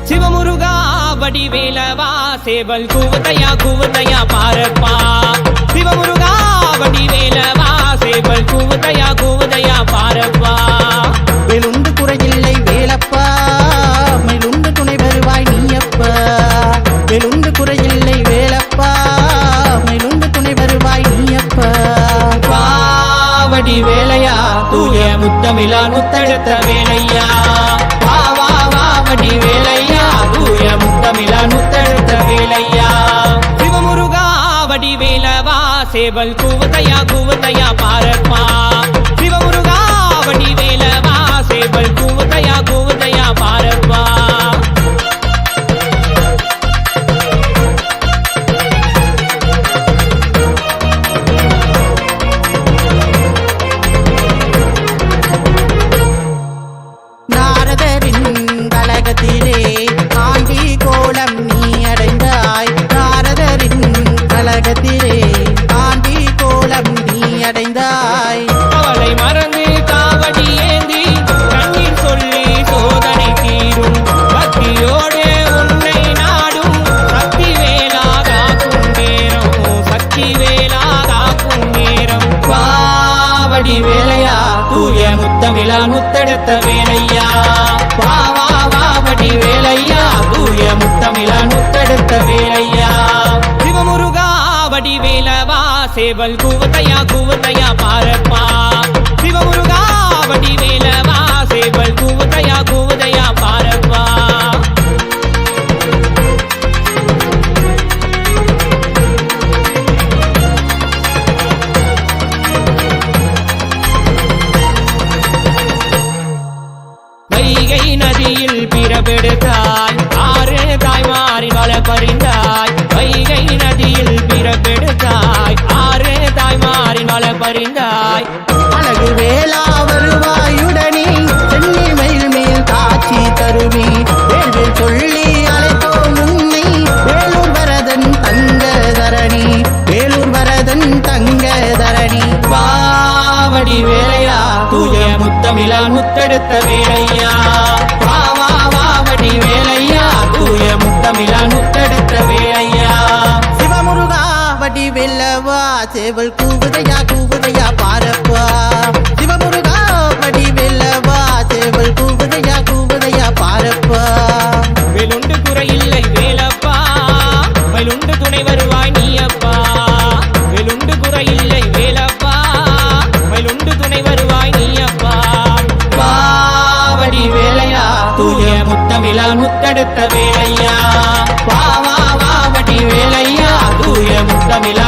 சிவமுருகா வடிவேலவா சேவல் கூவுதையா பாரப்பா. சிவமுருகா வடிவேலவா சேவல் கூவுதையா பாரப்பா. வெளுந்து குறையில்லை வேலப்பா, மயிலுண்டு துணை வருவாய் நீயப்பா. வெளுந்து குறையில்லை வேலப்பா, மயிலுண்டு துணை வருவாய் நீயப்பா. வடிவேலையா தூய முத்தமிழா முத்தெடுத்த வேலையா. வடிவேலையா தூய முத்தமிழா முத்தெடுத்த வேலையா. சிவமுருகா வடிவேலவா சேவல் கூவுதையா பாரப்பா. சிவமுருகா வடிவேலவா சேவல் கூவுதையா பாரப்பா. ஆண்டி கோலம் நீ அடைந்தாய். நாரதரின் கலகத்திலே ஆண்டி கோலம் நீ அடைந்தாய். அவளை மறந்து காவடி ஏந்தி கண்ணீர் சொல்லி சோதனை தீரும். பக்தியோடு உன்னை நாடும் சக்தி வேலாகாக்கும் நேரம். சக்தி வேலாகாக்கும் நேரம். பாவடி வேலையா தூய முத்தமிழா முத்தெடுத்த வேலையா. வடிவேலையா தூய முத்தமிழா முத்தெடுத்த வேலையா. சிவமுருகா வடிவேலவா சேவல் கூவுதையா பாரப்பா. சிவமுருகா வடிவேலவா சேவல் கூவுதையா பாரப்பா. வைகை நதியில் பிறப்பெடுத்தாய். ஆறு தாய்மாரின் வள பறிந்தாய். வைகை நதியில் பிறப்பெடுத்தாய். ஆறு தாய்மாரின் வள பறிந்தாய். அழகு வேளா வருவாயுடனே சென்னி மயில் மேல் காட்சி தருவி. வேள்வேல் சொல்லி அழைத்தோம் உன்னை வேலூர் வரதன் தங்க தரணி. வேலூர் வரதன் தங்க தரணி. பாவடி வேலையா தூய முத்தமிழா முத்தெடுத்த வேலையா. வடி வேலையா தூய முத்தமிழா முத்தெடுத்த வேலையா. சிவமுருகா வடிவேலவா சேவல் கூவுதையா பாரப்பா. சிவமுருகா வடிவேலவா சேவல் கூவுதையா பாரப்பா. வேலுண்டு குறையில்லை வேலப்பா, மயிலுண்டு துணை வருவாய் நீயப்பா. வேலுண்டு குறையில்லை வேலப்பா, மயிலுண்டு துணை வருவாய் நீயப்பா. பாவடி வேலையா தூய முத்தமிழா முத்தெடுத்த வேலையா. வடி வேலையா தூய முத்தமிழா